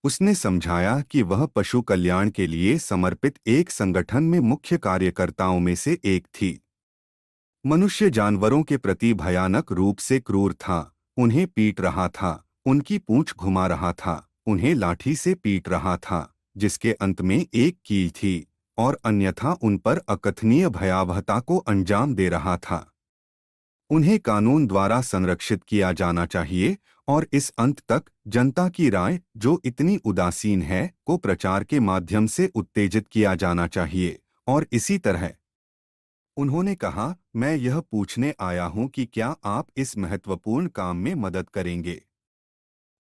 उसने समझाया कि वह पशु कल्याण के लिए समर्पित एक संगठन में मुख्य कार्यकर्ताओं में से एक थी। मनुष्य जानवरों के प्रति भयानक रूप से क्रूर था। उन्हें पीट रहा था, उनकी पूंछ घुमा रहा था, उन्हें लाठी से पीट रहा था, जिसके अंत में एक कील थी, और अन्यथा उन पर अकथनीय भयावहता को अंजाम दे रहा था। उन्हें कानून द्वारा संरक्षित किया जाना चाहिए और इस अंत तक जनता की राय, जो इतनी उदासीन है, को प्रचार के माध्यम से उत्तेजित किया जाना चाहिए। और इसी तरह उन्होंने कहा, मैं यह पूछने आया हूं कि क्या आप इस महत्वपूर्ण काम में मदद करेंगे।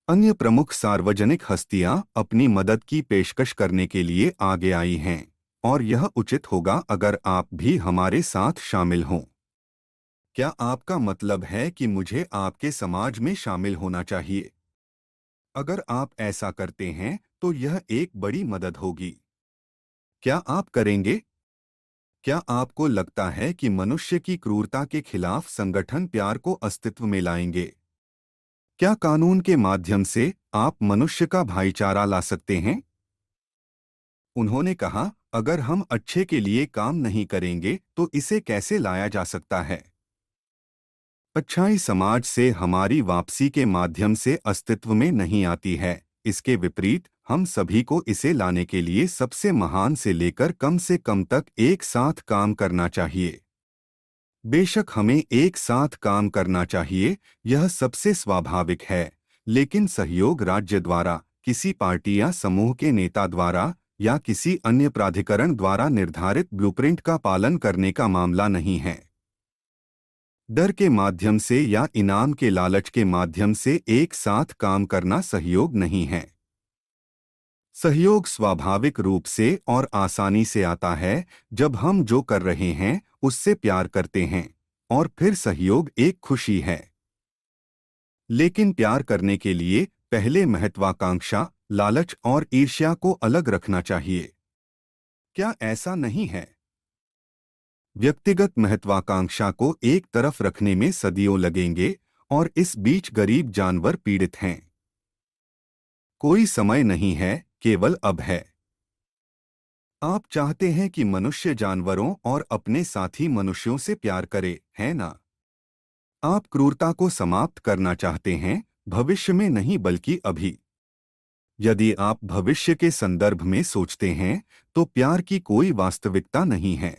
अन्य प्रमुख सार्वजनिक हस्तियां अपनी मदद की पेशकश करने के लिए आगे आई हैं, और यह उचित होगा अगर आप भी हमारे साथ शामिल हों। क्या आपका मतलब है कि मुझे आपके समाज में शामिल होना चाहिए? अगर आप ऐसा करते हैं तो यह एक बड़ी मदद होगी। क्या आप करेंगे? क्या आपको लगता है कि मनुष्य की क्रूरता के खिलाफ संगठन प्यार को अस्तित्व में लाएंगे? क्या कानून के माध्यम से आप मनुष्य का भाईचारा ला सकते हैं? उन्होंने कहा, अगर हम अच्छे के लिए काम नहीं करेंगे तो इसे कैसे लाया जा सकता है? अच्छाई समाज से हमारी वापसी के माध्यम से अस्तित्व में नहीं आती है। इसके विपरीत हम सभी को इसे लाने के लिए सबसे महान से लेकर कम से कम तक एक साथ काम करना चाहिए। बेशक हमें एक साथ काम करना चाहिए, यह सबसे स्वाभाविक है, लेकिन सहयोग राज्य द्वारा, किसी पार्टी या समूह के नेता द्वारा या किसी अन्य प्राधिकरण द्वारा निर्धारित ब्लूप्रिंट का पालन करने का मामला नहीं है। डर के माध्यम से या इनाम के लालच के माध्यम से एक साथ काम करना सहयोग नहीं है। सहयोग स्वाभाविक रूप से और आसानी से आता है जब हम जो कर रहे हैं उससे प्यार करते हैं, और फिर सहयोग एक खुशी है। लेकिन प्यार करने के लिए पहले महत्वाकांक्षा, लालच और ईर्ष्या को अलग रखना चाहिए। क्या ऐसा नहीं है? व्यक्तिगत महत्वाकांक्षा को एक तरफ रखने में सदियों लगेंगे, और इस बीच गरीब जानवर पीड़ित हैं। कोई समय नहीं है, केवल अब है। आप चाहते हैं कि मनुष्य जानवरों और अपने साथी मनुष्यों से प्यार करे, है ना? आप क्रूरता को समाप्त करना चाहते हैं, भविष्य में नहीं बल्कि अभी। यदि आप भविष्य के संदर्भ में सोचते हैं तो प्यार की कोई वास्तविकता नहीं है।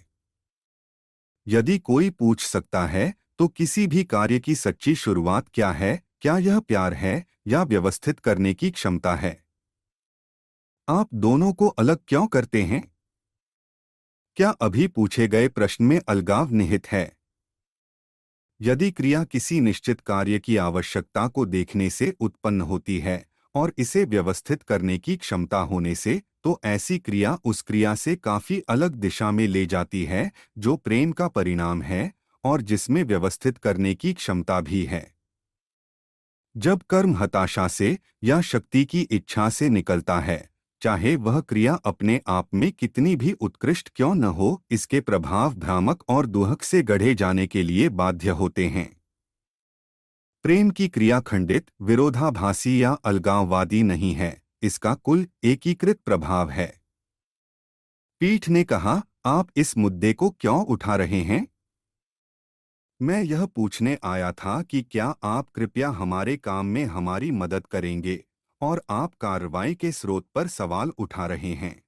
यदि कोई पूछ सकता है तो किसी भी कार्य की सच्ची शुरुआत क्या है, क्या यह प्यार है या व्यवस्थित करने की क्षमता है? आप दोनों को अलग क्यों करते हैं? क्या अभी पूछे गए प्रश्न में अलगाव निहित है? यदि क्रिया किसी निश्चित कार्य की आवश्यकता को देखने से उत्पन्न होती है और इसे व्यवस्थित करने की क्षमता होने से, तो ऐसी क्रिया उस क्रिया से काफी अलग दिशा में ले जाती है जो प्रेम का परिणाम है और जिसमें व्यवस्थित करने की क्षमता भी है। जब कर्म हताशा से या शक्ति की इच्छा से निकलता है, चाहे वह क्रिया अपने आप में कितनी भी उत्कृष्ट क्यों न हो, इसके प्रभाव भ्रामक और दुहक से गढ़े जाने के लिए बाध्य होते हैं। प्रेम की क्रिया खंडित, विरोधाभासी या अलगाववादी नहीं है, इसका कुल एकीकृत प्रभाव है। पीठ ने कहा, आप इस मुद्दे को क्यों उठा रहे हैं? मैं यह पूछने आया था कि क्या आप कृपया हमारे काम में हमारी मदद करेंगे, और आप कार्रवाई के स्रोत पर सवाल उठा रहे हैं।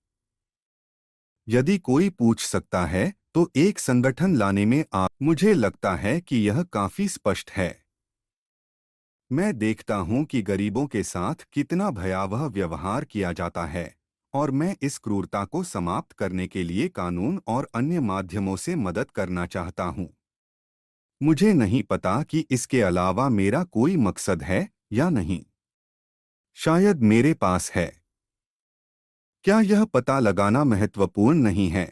यदि कोई पूछ सकता है तो एक संगठन लाने में आप, मुझे लगता है कि यह काफी स्पष्ट है। मैं देखता हूं कि गरीबों के साथ कितना भयावह व्यवहार किया जाता है, और मैं इस क्रूरता को समाप्त करने के लिए कानून और अन्य माध्यमों से मदद करना चाहता हूं। मुझे नहीं पता कि इसके अलावा मेरा कोई मकसद है या नहीं। शायद मेरे पास है। क्या यह पता लगाना महत्वपूर्ण नहीं है?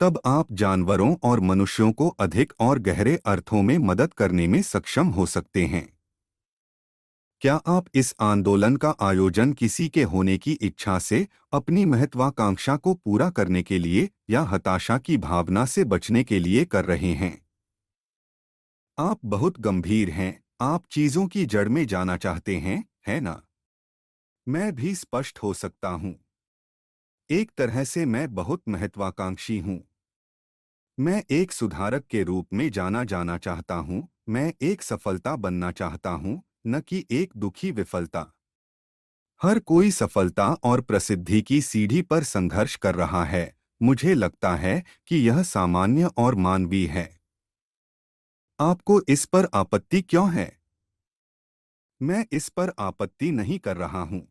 तब आप जानवरों और मनुष्यों को अधिक और गहरे अर्थों में मदद करने में सक्षम हो सकते हैं। क्या आप इस आंदोलन का आयोजन किसी के होने की इच्छा से, अपनी महत्वाकांक्षा को पूरा करने के लिए, या हताशा की भावना से बचने के लिए कर रहे हैं? आप बहुत गंभीर हैं, आप चीजों की जड़ में जाना चाहते हैं, है ना? मैं भी स्पष्ट हो सकता हूँ। एक तरह से मैं बहुत महत्वाकांक्षी हूँ। मैं एक सुधारक के रूप में जाना जाना चाहता हूँ। मैं एक सफलता बनना चाहता हूँ, न कि एक दुखी विफलता। हर कोई सफलता और प्रसिद्धि की सीढ़ी पर संघर्ष कर रहा है। मुझे लगता है कि यह सामान्य और मानवीय है। आपको इस पर आपत्ति क्यों है? मैं इस पर आपत्ति नहीं कर रहा हूं।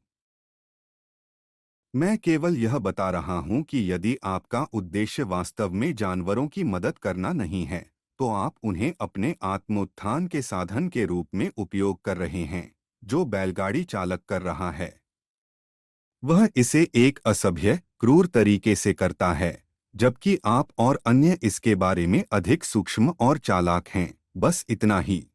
मैं केवल यह बता रहा हूं कि यदि आपका उद्देश्य वास्तव में जानवरों की मदद करना नहीं है, तो आप उन्हें अपने आत्मोत्थान के साधन के रूप में उपयोग कर रहे हैं, जो बैलगाड़ी चालक कर रहा है। वह इसे एक असभ्य, क्रूर तरीके से करता है, जबकि आप और अन्य इसके बारे में अधिक सूक्ष्म और चालाक हैं। बस इतना ही।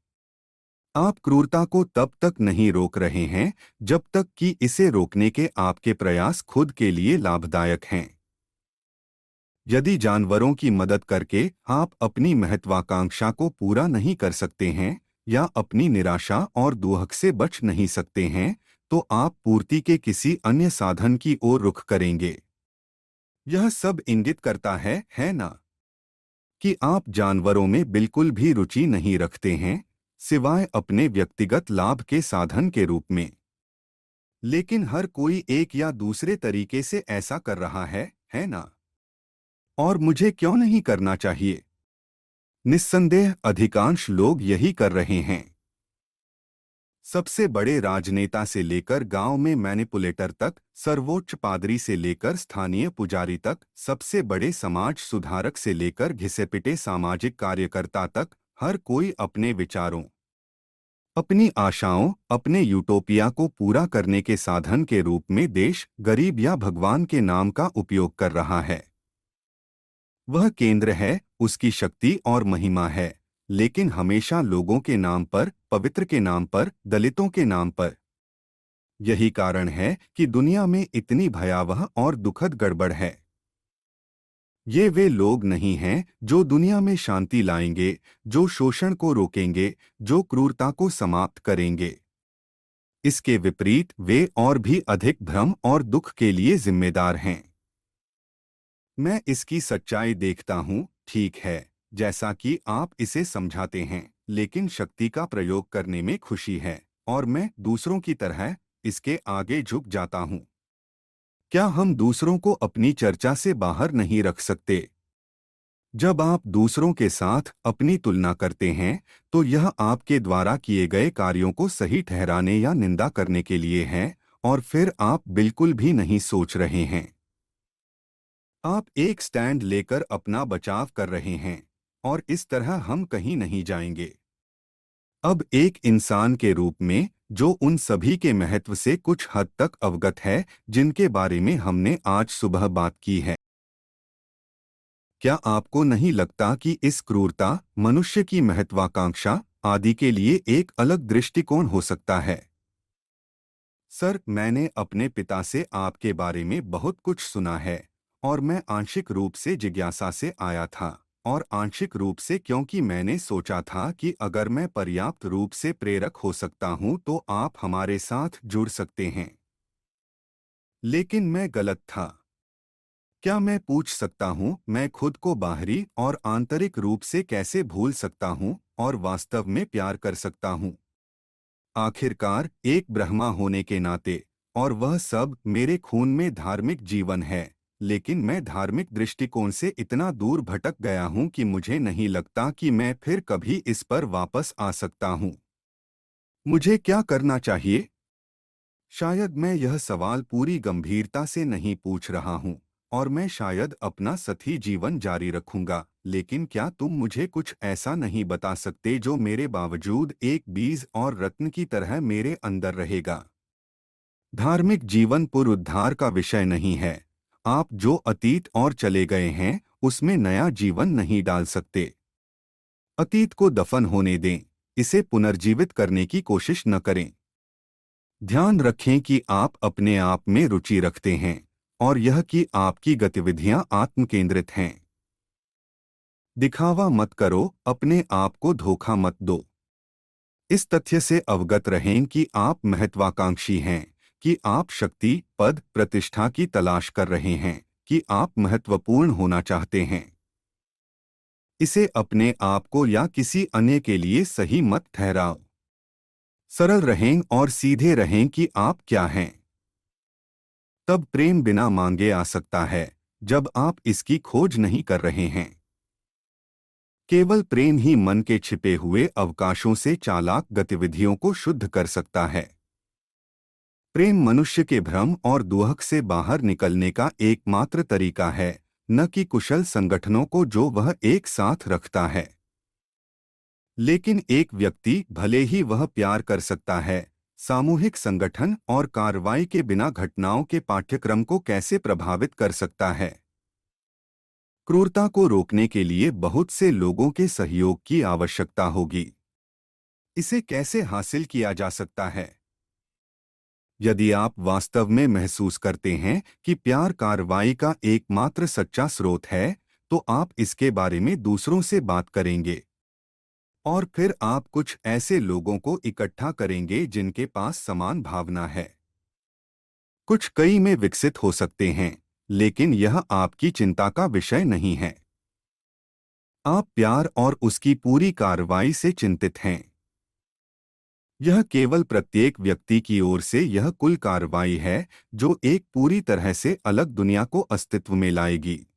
आप क्रूरता को तब तक नहीं रोक रहे हैं जब तक कि इसे रोकने के आपके प्रयास खुद के लिए लाभदायक हैं। यदि जानवरों की मदद करके आप अपनी महत्वाकांक्षा को पूरा नहीं कर सकते हैं या अपनी निराशा और दुहक से बच नहीं सकते हैं, तो आप पूर्ति के किसी अन्य साधन की ओर रुख करेंगे। यह सब इंगित करता है ना, कि आप जानवरों में बिल्कुल भी रुचि नहीं रखते हैं, सिवाय अपने व्यक्तिगत लाभ के साधन के रूप में। लेकिन हर कोई एक या दूसरे तरीके से ऐसा कर रहा है ना? और मुझे क्यों नहीं करना चाहिए? निस्संदेह अधिकांश लोग यही कर रहे हैं। सबसे बड़े राजनेता से लेकर गांव में मैनिपुलेटर तक, सर्वोच्च पादरी से लेकर स्थानीय पुजारी तक, सबसे बड़े समाज सुधारक से लेकर घिसे-पिटे सामाजिक कार्यकर्ता तक, हर कोई अपने विचारों, अपनी आशाओं, अपने यूटोपिया को पूरा करने के साधन के रूप में देश, गरीब या भगवान के नाम का उपयोग कर रहा है। वह केंद्र है, उसकी शक्ति और महिमा है, लेकिन हमेशा लोगों के नाम पर, पवित्र के नाम पर, दलितों के नाम पर। यही कारण है कि दुनिया में इतनी भयावह और दुखद गड़बड़ है। ये वे लोग नहीं हैं जो दुनिया में शांति लाएंगे, जो शोषण को रोकेंगे, जो क्रूरता को समाप्त करेंगे। इसके विपरीत वे और भी अधिक भ्रम और दुख के लिए जिम्मेदार हैं। मैं इसकी सच्चाई देखता हूँ, ठीक है, जैसा कि आप इसे समझाते हैं, लेकिन शक्ति का प्रयोग करने में खुशी है, और मैं दूसरों की तरह इसके आगे झुक जाता हूँ। क्या हम दूसरों को अपनी चर्चा से बाहर नहीं रख सकते? जब आप दूसरों के साथ अपनी तुलना करते हैं, तो यह आपके द्वारा किए गए कार्यों को सही ठहराने या निंदा करने के लिए है, और फिर आप बिल्कुल भी नहीं सोच रहे हैं। आप एक स्टैंड लेकर अपना बचाव कर रहे हैं, और इस तरह हम कहीं नहीं जाएंगे। अब एक इंसान के रूप में, जो उन सभी के महत्व से कुछ हद तक अवगत है जिनके बारे में हमने आज सुबह बात की है, क्या आपको नहीं लगता कि इस क्रूरता, मनुष्य की महत्वाकांक्षा आदि के लिए एक अलग दृष्टिकोण हो सकता है? सर, मैंने अपने पिता से आपके बारे में बहुत कुछ सुना है, और मैं आंशिक रूप से जिज्ञासा से आया था, और आंशिक रूप से क्योंकि मैंने सोचा था कि अगर मैं पर्याप्त रूप से प्रेरक हो सकता हूं तो आप हमारे साथ जुड़ सकते हैं। लेकिन मैं गलत था। क्या मैं पूछ सकता हूं, मैं खुद को बाहरी और आंतरिक रूप से कैसे भूल सकता हूं और वास्तव में प्यार कर सकता हूं? आखिरकार एक ब्रह्मा होने के नाते, और वह सब मेरे खून में धार्मिक जीवन है, लेकिन मैं धार्मिक दृष्टिकोण से इतना दूर भटक गया हूं कि मुझे नहीं लगता कि मैं फिर कभी इस पर वापस आ सकता हूं। मुझे क्या करना चाहिए? शायद मैं यह सवाल पूरी गंभीरता से नहीं पूछ रहा हूं, और मैं शायद अपना सतही जीवन जारी रखूंगा, लेकिन क्या तुम मुझे कुछ ऐसा नहीं बता सकते जो मेरे बावजूद एक बीज और रत्न की तरह मेरे अंदर रहेगा? धार्मिक जीवन पुनरुद्धार का विषय नहीं है। आप जो अतीत और चले गए हैं, उसमें नया जीवन नहीं डाल सकते। अतीत को दफन होने दें, इसे पुनर्जीवित करने की कोशिश न करें। ध्यान रखें कि आप अपने आप में रुचि रखते हैं, और यह कि आपकी गतिविधियां आत्म केंद्रित हैं। दिखावा मत करो, अपने आप को धोखा मत दो। इस तथ्य से अवगत रहें कि आप महत्वाकांक्षी हैं, कि आप शक्ति, पद, प्रतिष्ठा की तलाश कर रहे हैं, कि आप महत्वपूर्ण होना चाहते हैं। इसे अपने आप को या किसी अन्य के लिए सही मत ठहराओ। सरल रहें और सीधे रहें कि आप क्या हैं। तब प्रेम बिना मांगे आ सकता है, जब आप इसकी खोज नहीं कर रहे हैं। केवल प्रेम ही मन के छिपे हुए अवकाशों से चालाक गतिविधियों को शुद्ध कर सकता है। प्रेम मनुष्य के भ्रम और दुहक से बाहर निकलने का एकमात्र तरीका है, न कि कुशल संगठनों को जो वह एक साथ रखता है। लेकिन एक व्यक्ति, भले ही वह प्यार कर सकता है, सामूहिक संगठन और कार्रवाई के बिना घटनाओं के पाठ्यक्रम को कैसे प्रभावित कर सकता है? क्रूरता को रोकने के लिए बहुत से लोगों के सहयोग की आवश्यकता होगी। इसे कैसे हासिल किया जा सकता है? यदि आप वास्तव में महसूस करते हैं कि प्यार कार्रवाई का एकमात्र सच्चा स्रोत है, तो आप इसके बारे में दूसरों से बात करेंगे। और फिर आप कुछ ऐसे लोगों को इकट्ठा करेंगे जिनके पास समान भावना है। कुछ कई में विकसित हो सकते हैं, लेकिन यह आपकी चिंता का विषय नहीं है। आप प्यार और उसकी पूरी कार्रवाई से चिंतित हैं। यह केवल प्रत्येक व्यक्ति की ओर से यह कुल कार्रवाई है जो एक पूरी तरह से अलग दुनिया को अस्तित्व में लाएगी।